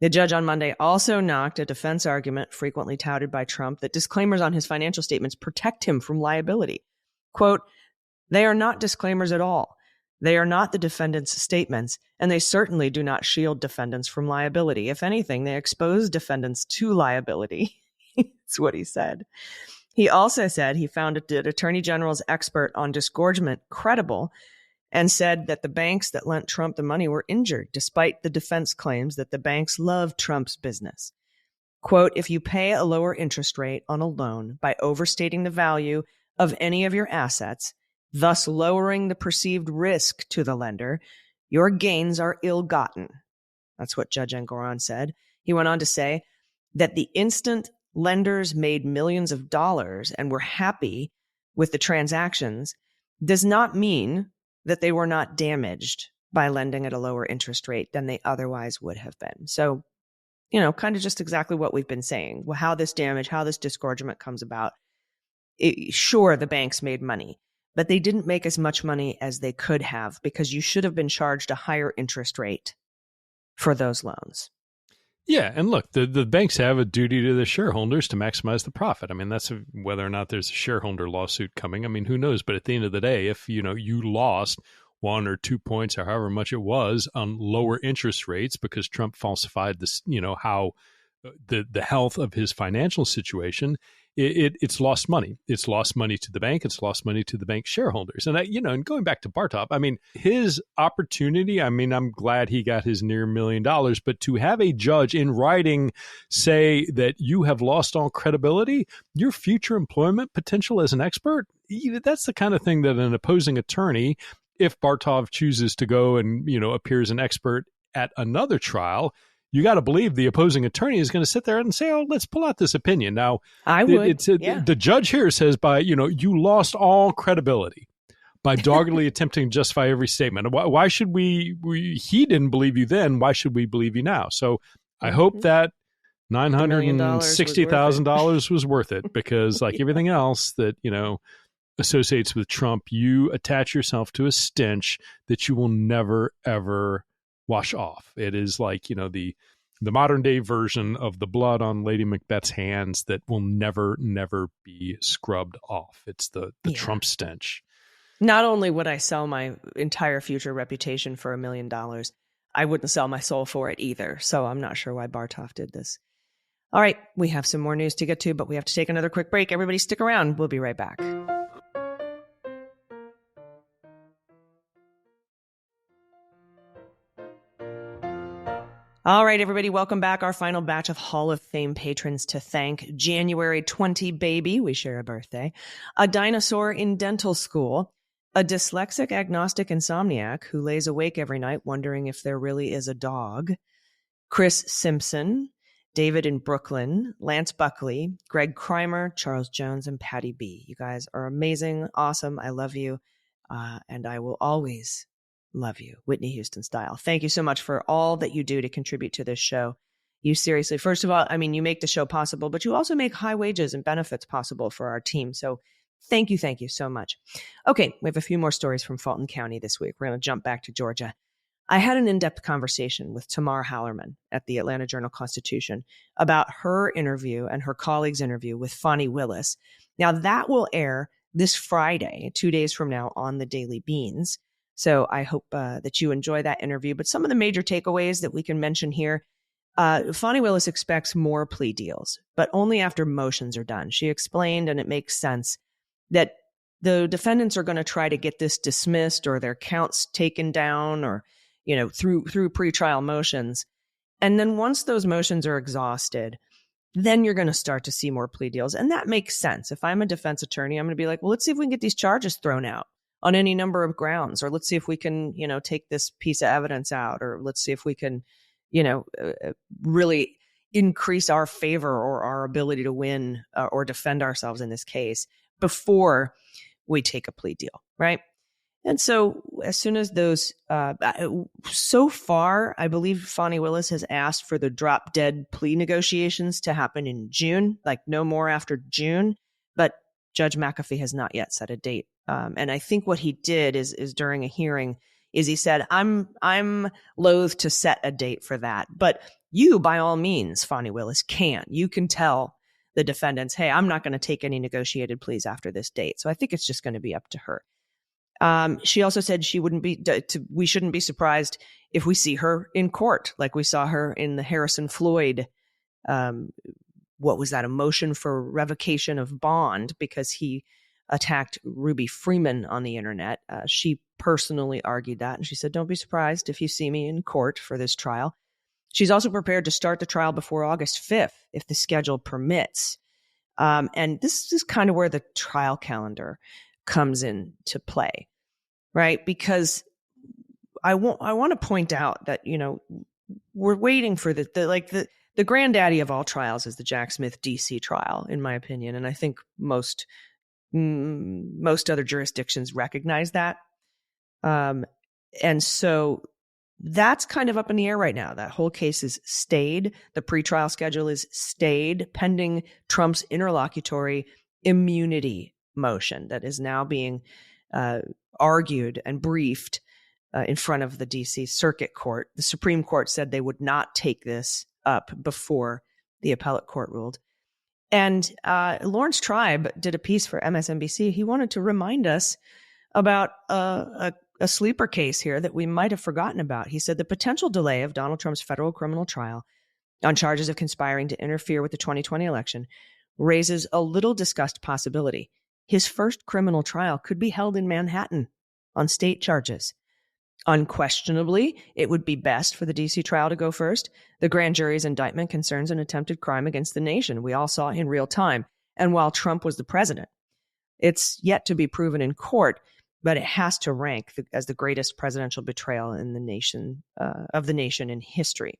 The judge on Monday also knocked a defense argument frequently touted by Trump that disclaimers on his financial statements protect him from liability. Quote, they are not disclaimers at all. They are not the defendant's statements, and they certainly do not shield defendants from liability. If anything, they expose defendants to liability. That's what he said. He also said he found the Attorney General's expert on disgorgement credible and said that the banks that lent Trump the money were injured, despite the defense claims that the banks love Trump's business. Quote, if you pay a lower interest rate on a loan by overstating the value of any of your assets, thus lowering the perceived risk to the lender, your gains are ill-gotten. That's what Judge Engoron said. He went on to say that the instant lenders made millions of dollars and were happy with the transactions does not mean that they were not damaged by lending at a lower interest rate than they otherwise would have been. So, kind of just exactly what we've been saying. Well, how this damage, how this disgorgement comes about. Sure, the banks made money, but they didn't make as much money as they could have because you should have been charged a higher interest rate for those loans. Yeah, and look, the banks have a duty to the shareholders to maximize the profit. I mean, that's whether or not there's a shareholder lawsuit coming. I mean, who knows? But at the end of the day, if you lost 1 or 2 points or however much it was on lower interest rates because Trump falsified this, how the health of his financial situation, it's lost money. It's lost money to the bank. It's lost money to the bank shareholders. And and going back to Bartoff, I mean, his opportunity, I mean, I'm glad he got his near $1 million, but to have a judge in writing say that you have lost all credibility, your future employment potential as an expert, that's the kind of thing that an opposing attorney, if Bartoff chooses to go and, appear as an expert at another trial, you got to believe the opposing attorney is going to sit there and say, oh, let's pull out this opinion. Now, I would. The judge here says you lost all credibility by doggedly attempting to justify every statement. Why should he didn't believe you then. Why should we believe you now? So I hope that $1,060,000 $960,000 was worth it, because like everything else that, associates with Trump, you attach yourself to a stench that you will never, ever wash off. It is like, the modern day version of the blood on Lady Macbeth's hands that will never, never be scrubbed off. It's the Trump stench. Not only would I sell my entire future reputation for $1 million, I wouldn't sell my soul for it either. So I'm not sure why Bartov did this. All right, we have some more news to get to, but we have to take another quick break. Everybody stick around. We'll be right back. All right, everybody, welcome back. Our final batch of Hall of Fame patrons to thank. January 20 baby, we share a birthday. A dinosaur in dental school. A dyslexic agnostic insomniac who lays awake every night wondering if there really is a dog. Chris Simpson. David in Brooklyn. Lance Buckley. Greg Kreimer. Charles Jones, and Patty B. You guys are amazing, awesome. I love you. And I will always love you, Whitney Houston style. Thank you so much for all that you do to contribute to this show. You seriously, first of all, you make the show possible, but you also make high wages and benefits possible for our team. So thank you so much. Okay, we have a few more stories from Fulton County this week. We're going to jump back to Georgia. I had an in-depth conversation with Tamar Hallerman at the Atlanta Journal-Constitution about her interview and her colleague's interview with Fani Willis. Now, that will air this Friday, 2 days from now, on the Daily Beans. So I hope that you enjoy that interview. But some of the major takeaways that we can mention here, Fani Willis expects more plea deals, but only after motions are done. She explained, and it makes sense, that the defendants are going to try to get this dismissed or their counts taken down or, through pretrial motions. And then once those motions are exhausted, then you're going to start to see more plea deals. And that makes sense. If I'm a defense attorney, I'm going to be like, well, let's see if we can get these charges thrown out on any number of grounds, or let's see if we can, take this piece of evidence out, or let's see if we can, really increase our favor or our ability to win or defend ourselves in this case before we take a plea deal, right? And so as soon as those, so far, I believe Fani Willis has asked for the drop dead plea negotiations to happen in June, like no more after June, but Judge McAfee has not yet set a date. And I think what he did is during a hearing is he said, I'm loath to set a date for that. But you, by all means, Fani Willis, you can tell the defendants, hey, I'm not going to take any negotiated pleas after this date. So I think it's just going to be up to her. She also said we shouldn't be surprised if we see her in court, like we saw her in the Harrison Floyd, what was that, a motion for revocation of bond because he attacked Ruby Freeman on the internet. She personally argued that, and she said, don't be surprised if you see me in court for this trial. She's also prepared to start the trial before August 5th, if the schedule permits. And this is kind of where the trial calendar comes into play, right? Because I want to point out that, we're waiting for the granddaddy of all trials is the Jack Smith DC trial, in my opinion. And I think most other jurisdictions recognize that. And so that's kind of up in the air right now. That whole case is stayed. The pretrial schedule is stayed pending Trump's interlocutory immunity motion that is now being argued and briefed in front of the DC Circuit Court. The Supreme Court said they would not take this up before the appellate court ruled. And Lawrence Tribe did a piece for MSNBC. He wanted to remind us about a sleeper case here that we might have forgotten about. He said the potential delay of Donald Trump's federal criminal trial on charges of conspiring to interfere with the 2020 election raises a little discussed possibility. His first criminal trial could be held in Manhattan on state charges. Unquestionably, it would be best for the DC trial to go first. The grand jury's indictment concerns an attempted crime against the nation. We all saw in real time. And while Trump was the president, it's yet to be proven in court, but it has to rank as the greatest presidential betrayal in the nation of the nation in history.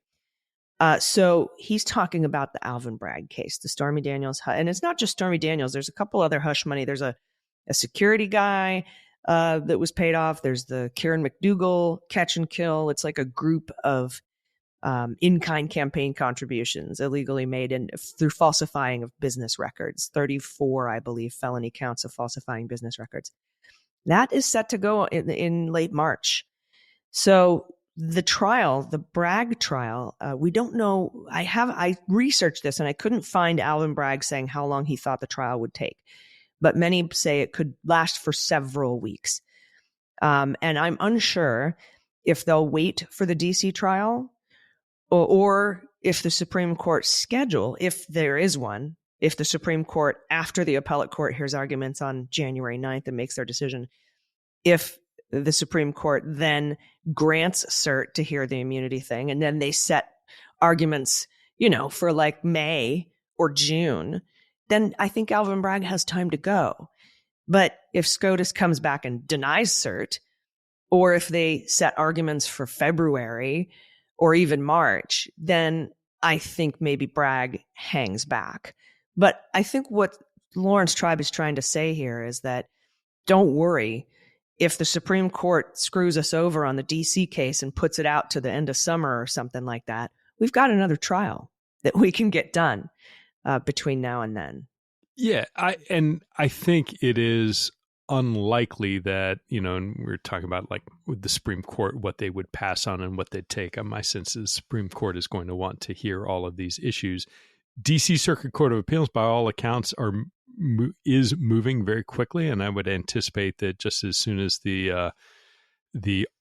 So he's talking about the Alvin Bragg case, the Stormy Daniels, and it's not just Stormy Daniels. There's a couple other hush money. There's a security guy that was paid off. There's the Karen McDougal catch and kill. It's like a group of in-kind campaign contributions illegally made and through falsifying of business records, 34, I believe, felony counts of falsifying business records. That is set to go in late March. So the trial, the Bragg trial, we don't know. I researched this and I couldn't find Alvin Bragg saying how long he thought the trial would take. But many say it could last for several weeks. And I'm unsure if they'll wait for the DC trial or if the Supreme Court schedule, if there is one, if the Supreme Court, after the appellate court hears arguments on January 9th and makes their decision, if the Supreme Court then grants cert to hear the immunity thing, and then they set arguments, for like May or June, then I think Alvin Bragg has time to go. But if SCOTUS comes back and denies cert, or if they set arguments for February or even March, then I think maybe Bragg hangs back. But I think what Lawrence Tribe is trying to say here is that don't worry. If the Supreme Court screws us over on the DC case and puts it out to the end of summer or something like that, we've got another trial that we can get done between now and then. Yeah, I think it is unlikely that, and we're talking about like with the Supreme Court, what they would pass on and what they'd take. My sense is the Supreme Court is going to want to hear all of these issues. DC Circuit Court of Appeals, by all accounts, is moving very quickly, and I would anticipate that just as soon as the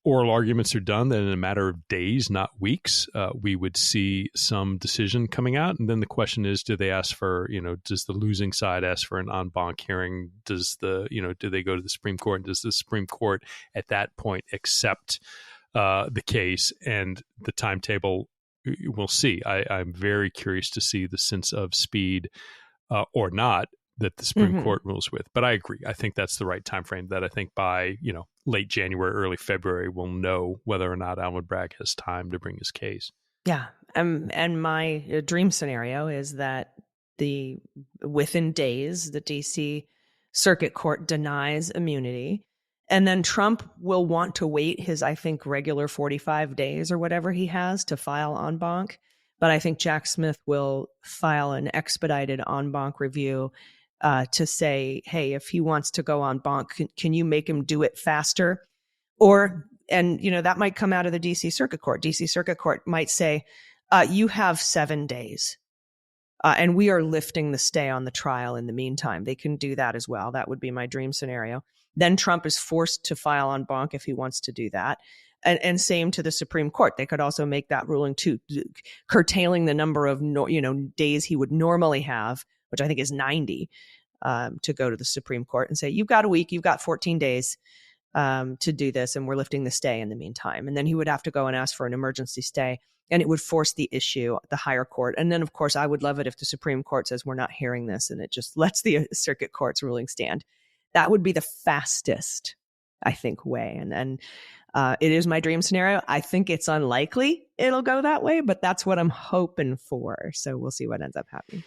oral arguments are done, that in a matter of days, not weeks, we would see some decision coming out. And then the question is, do they ask for, does the losing side ask for an en banc hearing? Do they go to the Supreme Court? And does the Supreme Court at that point accept the case and the timetable? We'll see. I'm very curious to see the sense of speed or not that the Supreme Court rules with. But I agree. I think that's the right time frame, that I think by, late January, early February, we'll know whether or not Alvin Bragg has time to bring his case. Yeah. And my dream scenario is that within days, the DC Circuit Court denies immunity. And then Trump will want to wait his, I think, regular 45 days or whatever he has to file en banc. But I think Jack Smith will file an expedited en banc review to say, hey, if he wants to go en banc, can you make him do it faster? And that might come out of the DC Circuit Court. DC Circuit Court might say, you have 7 days. And we are lifting the stay on the trial in the meantime. They can do that as well. That would be my dream scenario. Then Trump is forced to file en banc if he wants to do that. And same to the Supreme Court. They could also make that ruling too, curtailing the number of days he would normally have, which I think is 90, to go to the Supreme Court and say, you've got a week, you've got 14 days to do this, and we're lifting the stay in the meantime. And then he would have to go and ask for an emergency stay, and it would force the issue at the higher court. And then, of course, I would love it if the Supreme Court says we're not hearing this, and it just lets the circuit court's ruling stand. That would be the fastest, I think, way. And it is my dream scenario. I think it's unlikely it'll go that way, but that's what I'm hoping for. So we'll see what ends up happening.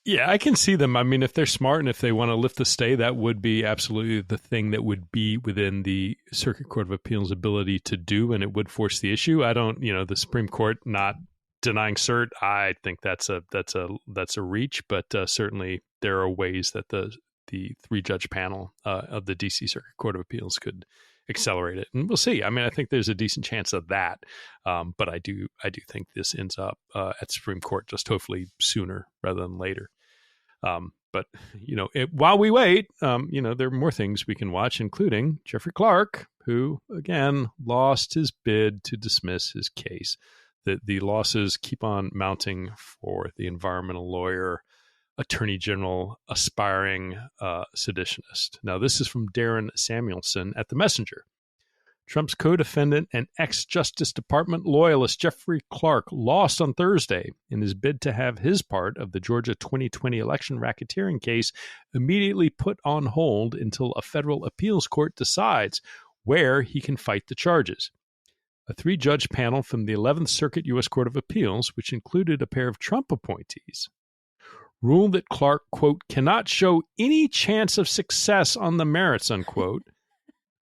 Yeah, I can see them. I mean, if they're smart and if they want to lift the stay, that would be absolutely the thing that would be within the Circuit Court of Appeals' ability to do, and it would force the issue. I don't, the Supreme Court not denying cert, I think that's a reach, but certainly there are ways that the 3-judge panel of the DC Circuit Court of Appeals could accelerate it, and we'll see. I mean, I think there's a decent chance of that, but I do think this ends up at Supreme Court, just hopefully sooner rather than later. But while we wait, there are more things we can watch, including Jeffrey Clark, who again lost his bid to dismiss his case. The losses keep on mounting for the environmental lawyer, attorney general, aspiring seditionist. Now, this is from Darren Samuelson at The Messenger. Trump's co-defendant and ex-Justice Department loyalist Jeffrey Clark lost on Thursday in his bid to have his part of the Georgia 2020 election racketeering case immediately put on hold until a federal appeals court decides where he can fight the charges. A 3-judge panel from the 11th Circuit U.S. Court of Appeals, which included a pair of Trump appointees, ruled that Clark, quote, cannot show any chance of success on the merits, unquote.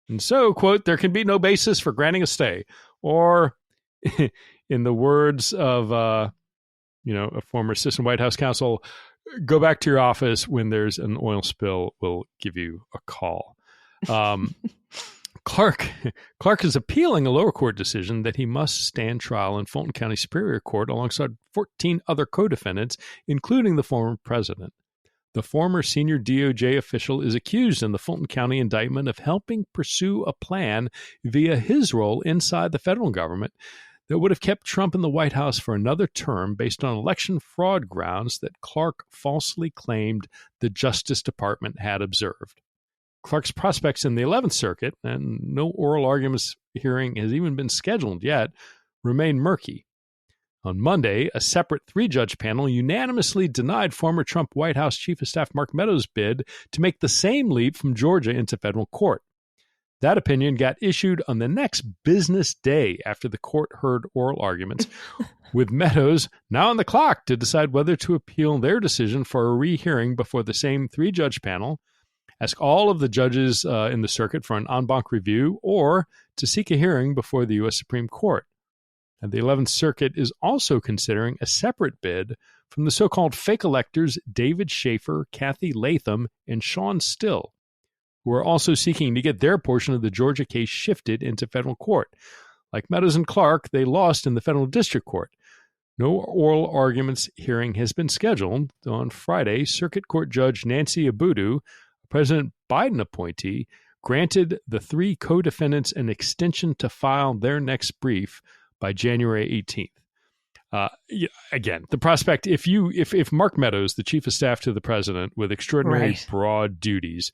And so, quote, there can be no basis for granting a stay. Or, in the words of a former assistant White House counsel, go back to your office when there's an oil spill. We'll give you a call. Clark is appealing a lower court decision that he must stand trial in Fulton County Superior Court alongside 14 other co-defendants, including the former president. The former senior DOJ official is accused in the Fulton County indictment of helping pursue a plan via his role inside the federal government that would have kept Trump in the White House for another term based on election fraud grounds that Clark falsely claimed the Justice Department had observed. Clark's prospects in the 11th Circuit, and no oral arguments hearing has even been scheduled yet, remain murky. On Monday, a separate three-judge panel unanimously denied former Trump White House Chief of Staff Mark Meadows' bid to make the same leap from Georgia into federal court. That opinion got issued on the next business day after the court heard oral arguments, with Meadows now on the clock to decide whether to appeal their decision for a rehearing before the same three-judge panel, ask all of the judges in the circuit for an en banc review, or to seek a hearing before the U.S. Supreme Court. And the 11th Circuit is also considering a separate bid from the so-called fake electors David Schaefer, Kathy Latham, and Sean Still, who are also seeking to get their portion of the Georgia case shifted into federal court. Like Meadows and Clark, they lost in the federal district court. No oral arguments hearing has been scheduled. On Friday, Circuit Court Judge Nancy Abudu, a President Biden appointee, granted the three co-defendants an extension to file their next brief by January 18th. Again, the prospect, if Mark Meadows, the chief of staff to the president with extraordinary broad duties,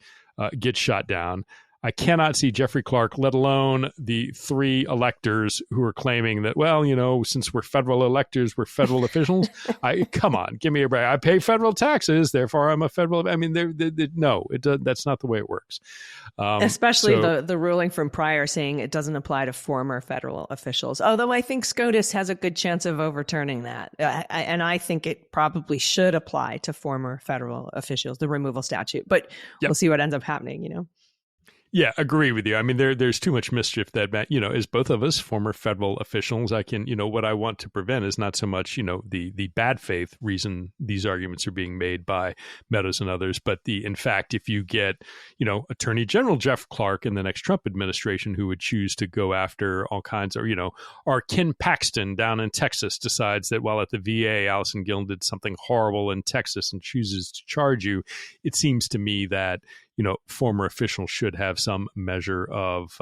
gets shot down, I cannot see Jeffrey Clark, let alone the three electors who are claiming that, well, since we're federal electors, we're federal officials. Come on, give me a break. I pay federal taxes, therefore I'm a federal. I mean, no, that's not the way it works. Especially the ruling from prior saying it doesn't apply to former federal officials. Although I think SCOTUS has a good chance of overturning that. And I think it probably should apply to former federal officials, the removal statute. But We'll see what ends up happening, Yeah, agree with you. I mean, there's too much mischief that, as both of us, former federal officials, I can, what I want to prevent is not so much, the bad faith reason these arguments are being made by Meadows and others, but in fact, if you get, Attorney General Jeff Clark in the next Trump administration who would choose to go after all kinds of, or Ken Paxton down in Texas decides that while at the VA, Allison Gill did something horrible in Texas and chooses to charge you, it seems to me that former officials should have some measure of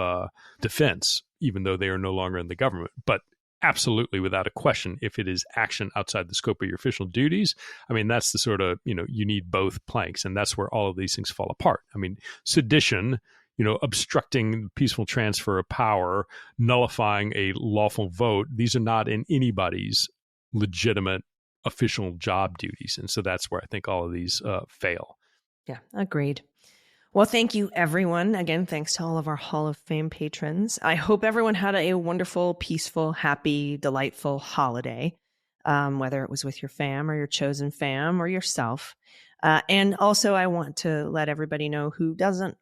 defense, even though they are no longer in the government. But absolutely, without a question, if it is action outside the scope of your official duties, I mean, that's the sort of, you need both planks. And that's where all of these things fall apart. I mean, sedition, obstructing peaceful transfer of power, nullifying a lawful vote, these are not in anybody's legitimate official job duties. And so that's where I think all of these fail. Yeah, agreed. Well, thank you, everyone. Again, thanks to all of our Hall of Fame patrons. I hope everyone had a wonderful, peaceful, happy, delightful holiday, whether it was with your fam or your chosen fam or yourself. And also, I want to let everybody know who doesn't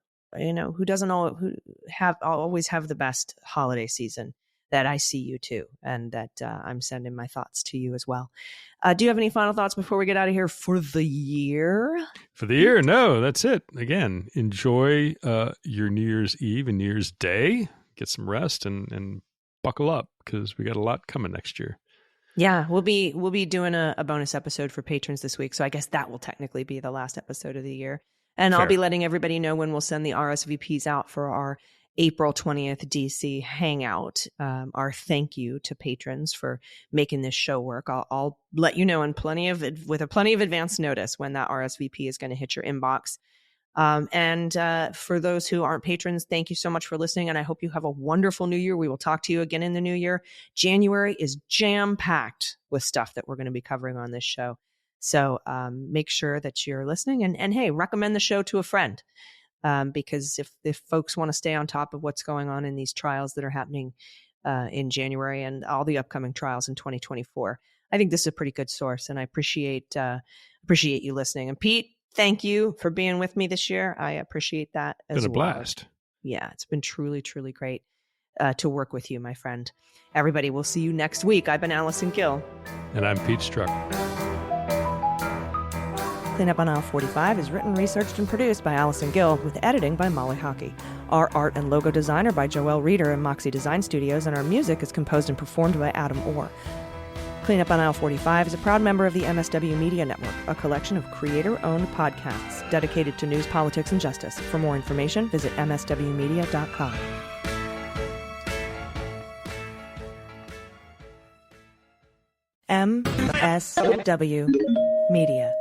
always have the best holiday season, that I see you too, and that I'm sending my thoughts to you as well. Do you have any final thoughts before we get out of here for the year? For the year? No, that's it. Again, enjoy your New Year's Eve and New Year's Day. Get some rest and buckle up because we got a lot coming next year. Yeah, we'll be doing a bonus episode for patrons this week, so I guess that will technically be the last episode of the year. And Fair. I'll be letting everybody know when we'll send the RSVPs out for our April 20th DC hangout. Our thank you to patrons for making this show work. I'll let you know with plenty of advance notice when that RSVP is going to hit your inbox. And for those who aren't patrons, thank you so much for listening. And I hope you have a wonderful new year. We will talk to you again in the new year. January is jam-packed with stuff that we're going to be covering on this show. So make sure that you're listening and hey, recommend the show to a friend. Because if folks want to stay on top of what's going on in these trials that are happening in January and all the upcoming trials in 2024, I think this is a pretty good source, and I appreciate you listening. And Pete, thank you for being with me this year. I appreciate that as well. It's been a blast. Yeah, it's been truly, truly great. to work with you, my friend. Everybody, we'll see you next week. I've been Allison Gill. And I'm Pete Strzok. Cleanup on Aisle 45 is written, researched, and produced by Allison Gill, with editing by Molly Hockey. Our art and logo design are by Joelle Reeder and Moxie Design Studios, and our music is composed and performed by Adam Orr. Cleanup on Aisle 45 is a proud member of the MSW Media Network, a collection of creator-owned podcasts dedicated to news, politics, and justice. For more information, visit mswmedia.com. MSW Media.